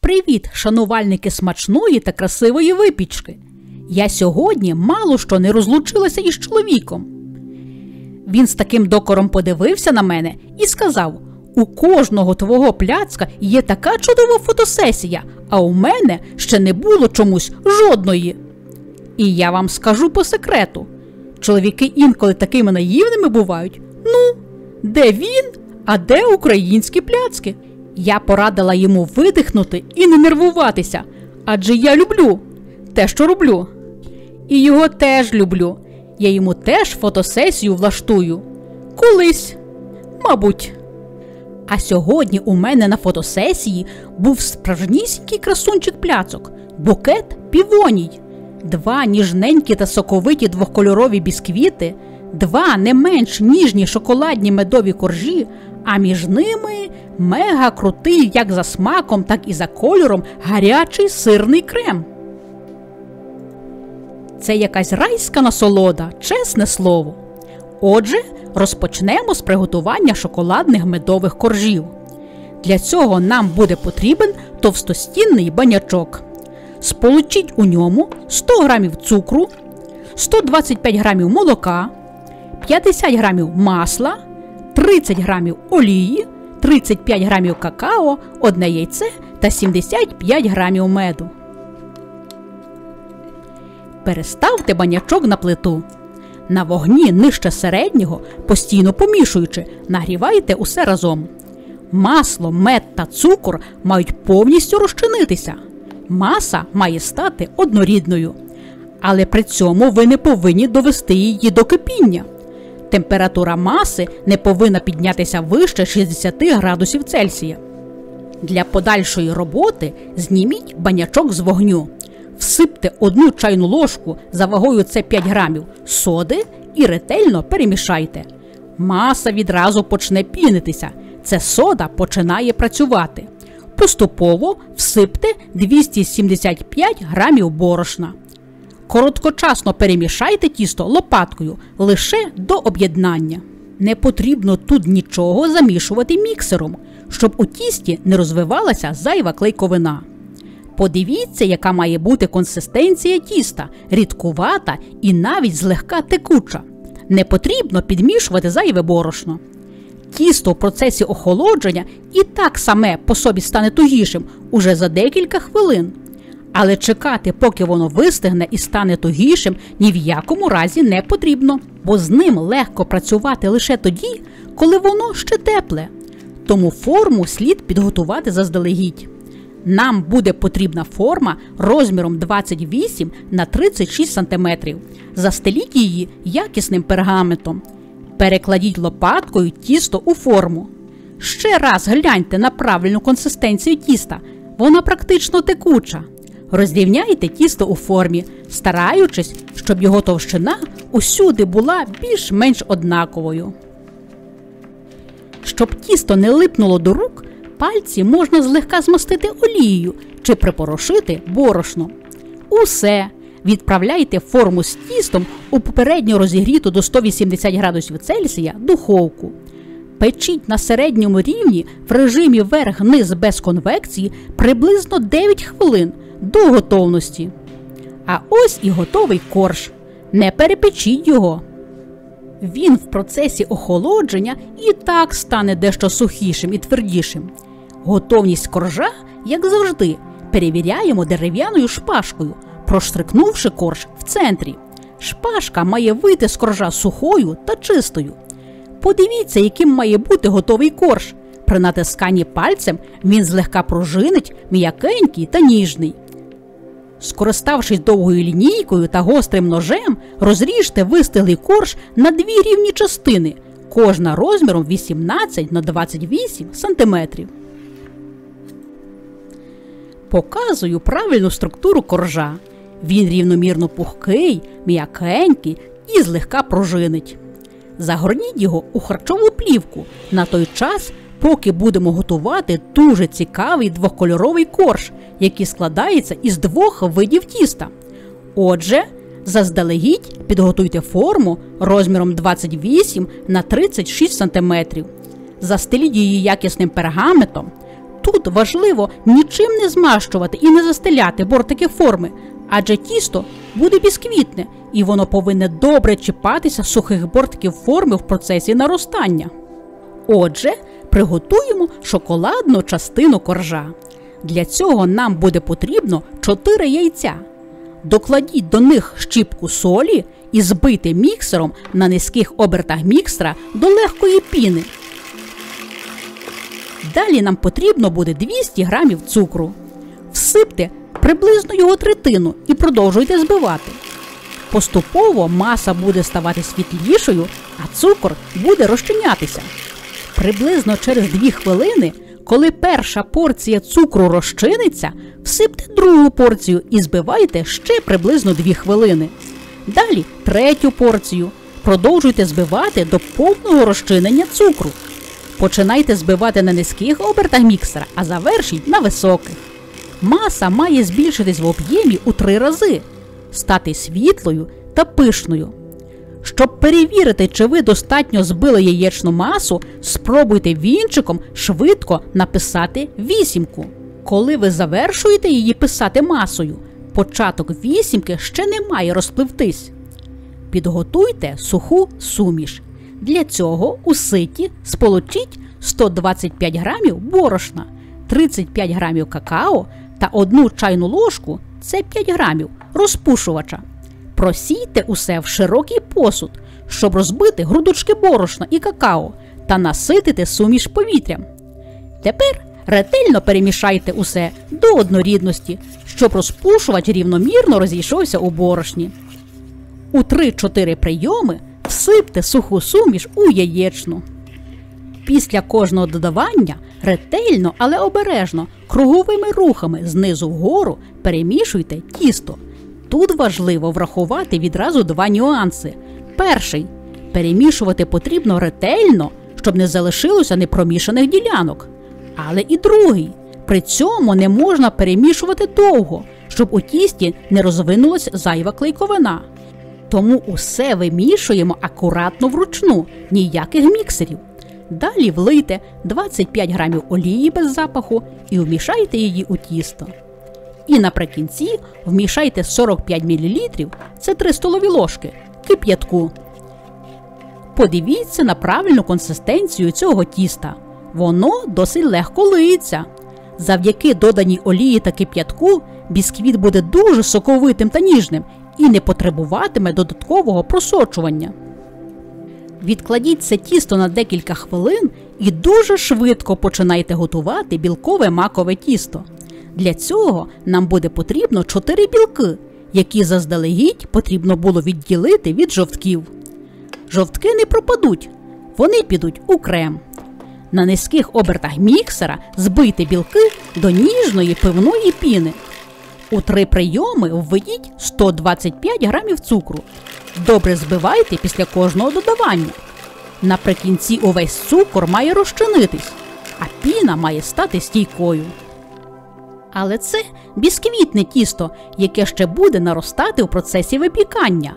Привіт, шанувальники смачної та красивої випічки! Я сьогодні мало що не розлучилася із чоловіком. Він з таким докором подивився на мене і сказав: «У кожного твого пляцка є така чудова фотосесія, а у мене ще не було чомусь жодної». І я вам скажу по секрету. Чоловіки інколи такими наївними бувають. Ну, де він, а де українські пляцки? Я порадила йому видихнути і не нервуватися, адже я люблю те, що роблю. І його теж люблю. Я йому теж фотосесію влаштую. Колись, мабуть. А сьогодні у мене на фотосесії був справжнісінький красунчик-пляцок – букет півоній. 2 ніжненькі та соковиті двокольорові бісквіти, 2 не менш ніжні шоколадні медові коржі, а між ними мега крутий як за смаком, так і за кольором гарячий сирний крем. Це якась райська насолода, чесне слово. Отже, розпочнемо з приготування шоколадних медових коржів. Для цього нам буде потрібен товстостінний банячок. Сполучіть у ньому 100 г цукру, 125 г молока, 50 г масла, 30 г олії, 35 г какао, 1 яйце та 75 г меду. Переставте банячок на плиту. На вогні нижче середнього, постійно помішуючи, нагрівайте усе разом. Масло, мед та цукор мають повністю розчинитися. Маса має стати однорідною. Але при цьому ви не повинні довести її до кипіння. Температура маси не повинна піднятися вище 60 градусів Цельсія. Для подальшої роботи зніміть банячок з вогню. Всипте 1 чайну ложку, за вагою це 5 грамів, соди і ретельно перемішайте. Маса відразу почне пінитися. Це сода починає працювати. Поступово всипте 275 грамів борошна. Короткочасно перемішайте тісто лопаткою лише до об'єднання. Не потрібно тут нічого замішувати міксером, щоб у тісті не розвивалася зайва клейковина. Подивіться, яка має бути консистенція тіста, рідкувата і навіть злегка текуча. Не потрібно підмішувати зайве борошно. Тісто в процесі охолодження і так саме по собі стане тугішим уже за декілька хвилин. Але чекати, поки воно вистигне і стане тугішим, ні в якому разі не потрібно, бо з ним легко працювати лише тоді, коли воно ще тепле. Тому форму слід підготувати заздалегідь. Нам буде потрібна форма розміром 28 на 36 см. Застеліть її якісним пергаментом. Перекладіть лопаткою тісто у форму. Ще раз гляньте на правильну консистенцію тіста. Вона практично текуча. Розрівняйте тісто у формі, стараючись, щоб його товщина усюди була більш-менш однаковою. Щоб тісто не липнуло до рук, пальці можна злегка змастити олією чи припорошити борошном. Усе. Відправляйте форму з тістом у попередньо розігріту до 180 градусів Цельсія духовку. Печіть на середньому рівні в режимі верх-низ без конвекції приблизно 9 хвилин до готовності. А ось і готовий корж. Не перепечіть його. Він в процесі охолодження і так стане дещо сухішим і твердішим. Готовність коржа, як завжди, перевіряємо дерев'яною шпажкою, проштрикнувши корж в центрі. Шпажка має вийти з коржа сухою та чистою. Подивіться, яким має бути готовий корж. При натисканні пальцем він злегка пружинить, м'якенький та ніжний. Скориставшись довгою лінійкою та гострим ножем, розріжте вистиглий корж на 2 рівні частини, кожна розміром 18 на 28 см. Показую правильну структуру коржа. Він рівномірно пухкий, м'якенький і злегка пружинить. Загорніть його у харчову плівку на той час, поки будемо готувати дуже цікавий двокольоровий корж, який складається із 2 видів тіста. Отже, заздалегідь підготуйте форму розміром 28 на 36 см. Застеліть її якісним пергаментом. Тут важливо нічим не змащувати і не застеляти бортики форми, адже тісто буде бісквітне, і воно повинне добре чіпатися сухих бортиків форми в процесі наростання. Отже, приготуємо шоколадну частину коржа. Для цього нам буде потрібно 4 яйця. Докладіть до них щіпку солі і збийте міксером на низьких обертах міксера до легкої піни. Далі нам потрібно буде 200 грамів цукру. Всипте приблизно його третину і продовжуйте збивати. Поступово маса буде ставати світлішою, а цукор буде розчинятися. Приблизно через 2 хвилини, коли перша порція цукру розчиниться, всипте другу порцію і збивайте ще приблизно 2 хвилини. Далі третю порцію. Продовжуйте збивати до повного розчинення цукру. Починайте збивати на низьких обертах міксера, а завершіть на високих. Маса має збільшитись в об'ємі у 3 рази, стати світлою та пишною. Щоб перевірити, чи ви достатньо збили яєчну масу, спробуйте вінчиком швидко написати 8. Коли ви завершуєте її писати масою, початок 8 ще не має розпливтись. Підготуйте суху суміш. Для цього у ситі сполучіть 125 грамів борошна, 35 грамів какао та 1 чайну ложку, це 5 грамів, розпушувача. Просійте усе в широкий посуд, щоб розбити грудочки борошна і какао та наситити суміш повітрям. Тепер ретельно перемішайте усе до однорідності, щоб розпушувач рівномірно розійшовся у борошні. У 3-4 прийоми всипте суху суміш у яєчну. Після кожного додавання ретельно, але обережно, круговими рухами знизу вгору перемішуйте тісто. Тут важливо врахувати відразу 2 нюанси. Перший – перемішувати потрібно ретельно, щоб не залишилося непромішаних ділянок. Але і другий – при цьому не можна перемішувати довго, щоб у тісті не розвинулась зайва клейковина. Тому усе вимішуємо акуратно вручну, ніяких міксерів. Далі влийте 25 грамів олії без запаху і вмішайте її у тісто. І наприкінці вмішайте 45 мл, це 3 столові ложки, кип'ятку. Подивіться на правильну консистенцію цього тіста. Воно досить легко лиється. Завдяки доданій олії та кип'ятку бісквіт буде дуже соковитим та ніжним і не потребуватиме додаткового просочування. Відкладіть це тісто на декілька хвилин і дуже швидко починайте готувати білкове макове тісто. Для цього нам буде потрібно 4 білки, які заздалегідь потрібно було відділити від жовтків. Жовтки не пропадуть, вони підуть у крем. На низьких обертах міксера збийте білки до ніжної пивної піни. У 3 прийоми введіть 125 грамів цукру. Добре збивайте після кожного додавання. Наприкінці увесь цукор має розчинитись, а піна має стати стійкою. Але це бісквітне тісто, яке ще буде наростати у процесі випікання.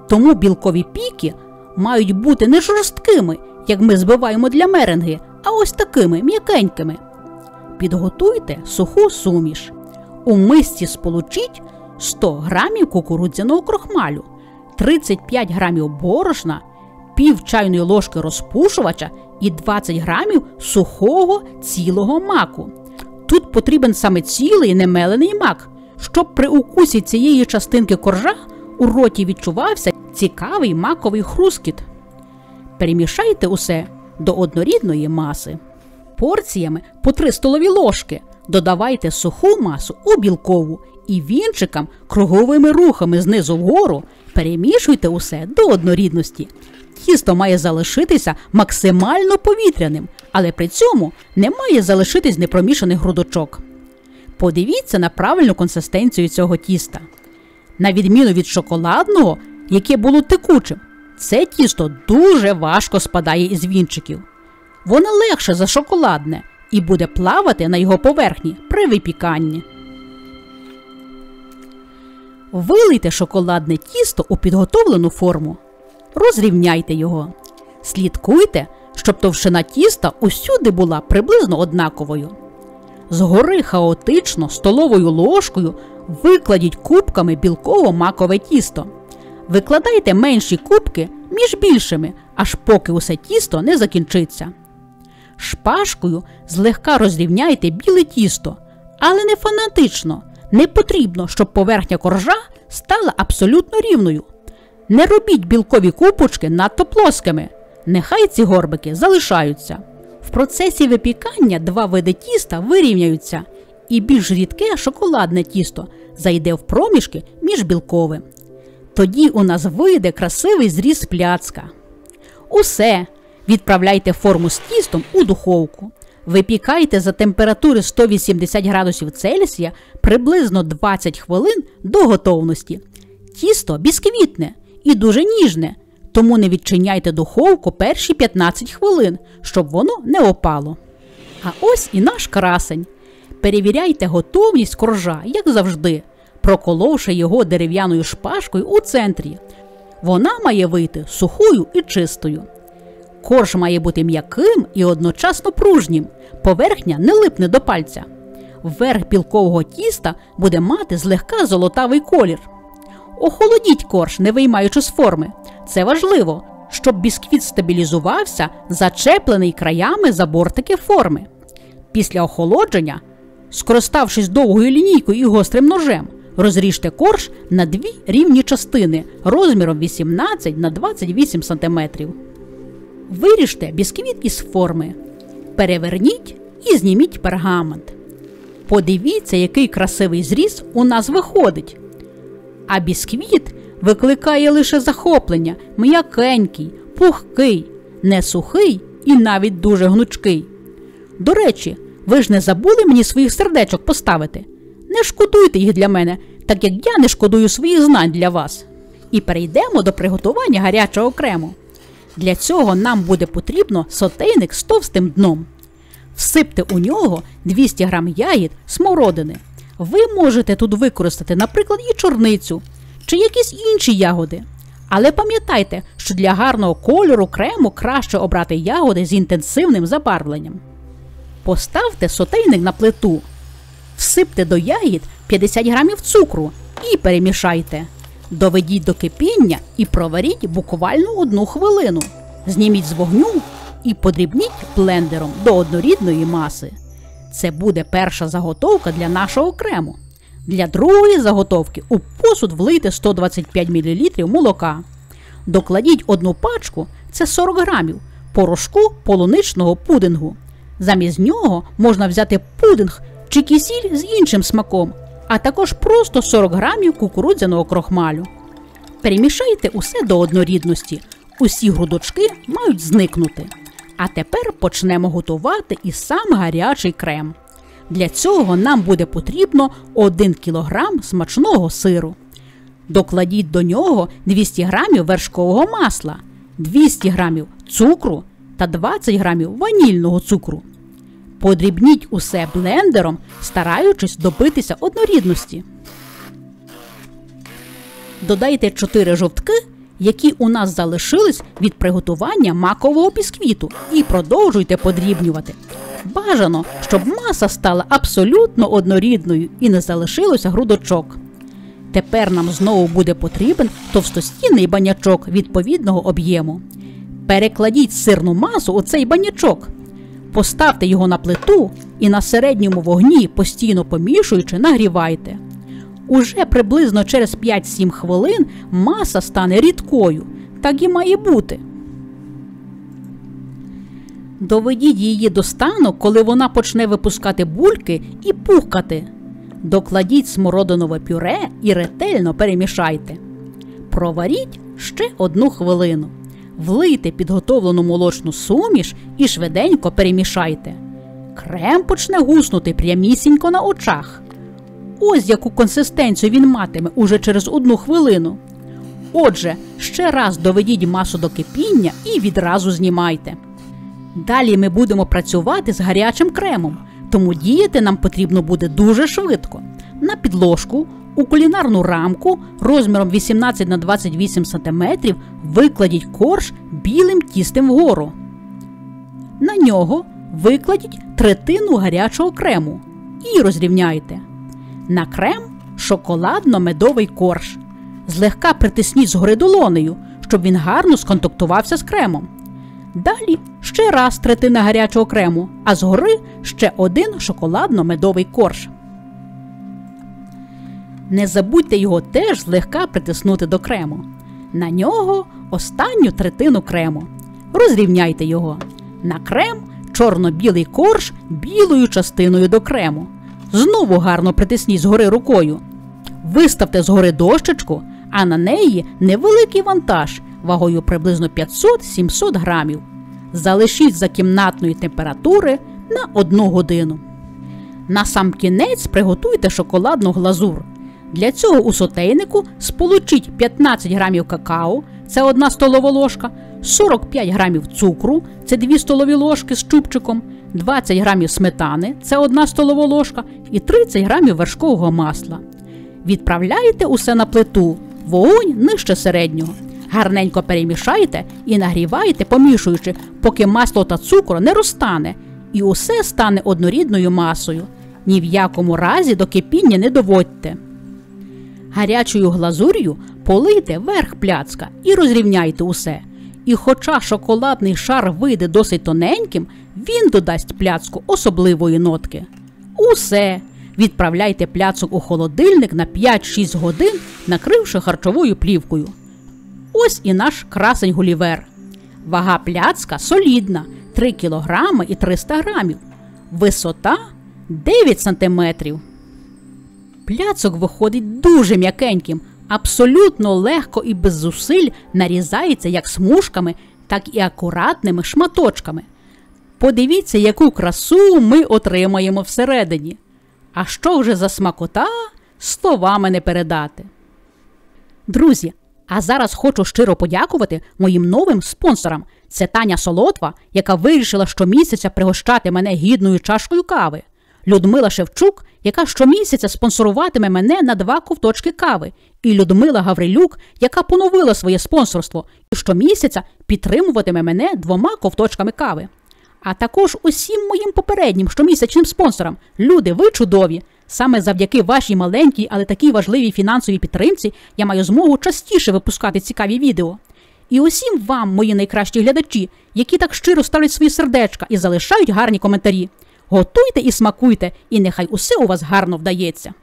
Тому білкові піки мають бути не жорсткими, як ми збиваємо для меренги, а ось такими м'якенькими. Підготуйте суху суміш. У мисці сполучіть 100 грамів кукурудзяного крохмалю, 35 грамів борошна, пів чайної ложки розпушувача і 20 грамів сухого цілого маку. Тут потрібен саме цілий немелений мак, щоб при укусі цієї частинки коржа у роті відчувався цікавий маковий хрускіт. Перемішайте усе до однорідної маси. Порціями по 3 столові ложки додавайте суху масу у білкову і вінчиком круговими рухами знизу вгору перемішуйте усе до однорідності. Тісто має залишитися максимально повітряним, але при цьому не має залишитись непромішаних грудочок. Подивіться на правильну консистенцію цього тіста. На відміну від шоколадного, яке було текучим, це тісто дуже важко спадає із вінчиків. Воно легше за шоколадне і буде плавати на його поверхні при випіканні. Вилийте шоколадне тісто у підготовлену форму. Розрівняйте його. Слідкуйте, щоб товщина тіста усюди була приблизно однаковою. Згори хаотично столовою ложкою викладіть кубками білково-макове тісто. Викладайте менші кубки між більшими, аж поки усе тісто не закінчиться. Шпажкою злегка розрівняйте біле тісто, але не фанатично. Не потрібно, щоб поверхня коржа стала абсолютно рівною. Не робіть білкові купочки надто плоскими. Нехай ці горбики залишаються. В процесі випікання два види тіста вирівняються, і більш рідке шоколадне тісто зайде в проміжки між білковим. Тоді у нас вийде красивий зріз пляцка. Усе. Відправляйте форму з тістом у духовку. Випікайте за температури 180 градусів Цельсія приблизно 20 хвилин до готовності. Тісто бісквітне і дуже ніжне, тому не відчиняйте духовку перші 15 хвилин, щоб воно не опало. А ось і наш красень. Перевіряйте готовність коржа, як завжди, проколовши його дерев'яною шпажкою у центрі. Вона має вийти сухою і чистою. Корж має бути м'яким і одночасно пружнім, поверхня не липне до пальця. Верх білкового тіста буде мати злегка золотавий колір. Охолодіть корж, не виймаючи з форми. Це важливо, щоб бісквіт стабілізувався, зачеплений краями за бортики форми. Після охолодження, скориставшись довгою лінійкою і гострим ножем, розріжте корж на дві рівні частини розміром 18 на 28 см. Виріжте бісквіт із форми. Переверніть і зніміть пергамент. Подивіться, який красивий зріз у нас виходить. А бісквіт викликає лише захоплення, м'якенький, пухкий, не сухий і навіть дуже гнучкий. До речі, ви ж не забули мені своїх сердечок поставити? Не шкодуйте їх для мене, так як я не шкодую своїх знань для вас. І перейдемо до приготування гарячого крему. Для цього нам буде потрібно сотейник з товстим дном. Всипте у нього 200 г ягід смородини. Ви можете тут використати, наприклад, і чорницю, чи якісь інші ягоди. Але пам'ятайте, що для гарного кольору крему краще обрати ягоди з інтенсивним забарвленням. Поставте сотейник на плиту. Всипте до ягід 50 г цукру і перемішайте. Доведіть до кипіння і проваріть буквально 1 хвилину. Зніміть з вогню і подрібніть блендером до однорідної маси. Це буде перша заготовка для нашого крему. Для другої заготовки у посуд влийте 125 мл молока. Докладіть 1 пачку, це 40 грамів, порошку полуничного пудингу. Замість нього можна взяти пудинг чи кисіль з іншим смаком, а також просто 40 грамів кукурудзяного крохмалю. Перемішайте усе до однорідності. Усі грудочки мають зникнути. А тепер почнемо готувати і сам гарячий крем. Для цього нам буде потрібно 1 кг смачного сиру. Докладіть до нього 200 г вершкового масла, 200 г цукру та 20 г ванільного цукру. Подрібніть усе блендером, стараючись добитися однорідності. Додайте 4 жовтки, які у нас залишились від приготування макового бісквіту, і продовжуйте подрібнювати. Бажано, щоб маса стала абсолютно однорідною і не залишилося грудочок. Тепер нам знову буде потрібен товстостінний банячок відповідного об'єму. Перекладіть сирну масу у цей банячок. Поставте його на плиту і на середньому вогні, постійно помішуючи, нагрівайте. Уже приблизно через 5-7 хвилин маса стане рідкою. Так і має бути. Доведіть її до стану, коли вона почне випускати бульки і пухкати. Докладіть смородинове пюре і ретельно перемішайте. Проваріть ще 1 хвилину. Влийте підготовлену молочну суміш і швиденько перемішайте. Крем почне гуснути прямісінько на очах. Ось яку консистенцію він матиме уже через 1 хвилину. Отже, ще раз доведіть масу до кипіння і відразу знімайте. Далі ми будемо працювати з гарячим кремом, тому діяти нам потрібно буде дуже швидко. На підложку у кулінарну рамку розміром 18 на 28 см викладіть корж білим тістем вгору. На нього викладіть третину гарячого крему. і розрівняйте. На крем шоколадно-медовий корж. Злегка притисніть згори долонею, щоб він гарно сконтактувався з кремом. Далі ще раз третина гарячого крему, а згори ще один шоколадно-медовий корж. Не забудьте його теж злегка притиснути до крему. На нього останню третину крему. Розрівняйте його. На крем чорно-білий корж білою частиною до крему. Знову гарно притисніть згори рукою. Виставте згори дощечку, а на неї невеликий вантаж вагою приблизно 500-700 грамів. Залишіть за кімнатної температури на 1 годину. Насамкінець приготуйте шоколадну глазур. Для цього у сотейнику сполучіть 15 грамів какао, це 1 столова ложка, 45 грамів цукру, це 2 столові ложки з чубчиком, 20 грамів сметани, це 1 столова ложка і 30 грамів вершкового масла. Відправляйте усе на плиту, вогонь нижче середнього. Гарненько перемішайте і нагрівайте, помішуючи, поки масло та цукор не розтане і усе стане однорідною масою. Ні в якому разі до кипіння не доводьте. Гарячою глазур'ю полийте верх пляцка і розрівняйте усе. І хоча шоколадний шар вийде досить тоненьким, він додасть пляцку особливої нотки. Усе. Відправляйте пляцок у холодильник на 5-6 годин, накривши харчовою плівкою. Ось і наш красень Гулівер. Вага пляцка солідна – 3 кг і 300 грамів. Висота – 9 см. Пляцок виходить дуже м'якеньким, абсолютно легко і без зусиль нарізається як смужками, так і акуратними шматочками. Подивіться, яку красу ми отримаємо всередині. А що вже за смакота, словами не передати. Друзі, а зараз хочу щиро подякувати моїм новим спонсорам. Це Таня Солотва, яка вирішила щомісяця пригощати мене гідною чашкою кави. Людмила Шевчук, яка щомісяця спонсоруватиме мене на 2 ковточки кави. І Людмила Гаврилюк, яка поновила своє спонсорство і щомісяця підтримуватиме мене 2 ковточками кави. А також усім моїм попереднім щомісячним спонсорам. Люди, ви чудові! Саме завдяки вашій маленькій, але такій важливій фінансовій підтримці я маю змогу частіше випускати цікаві відео. І усім вам, мої найкращі глядачі, які так щиро ставлять свої сердечка і залишають гарні коментарі. Готуйте і смакуйте, і нехай усе у вас гарно вдається.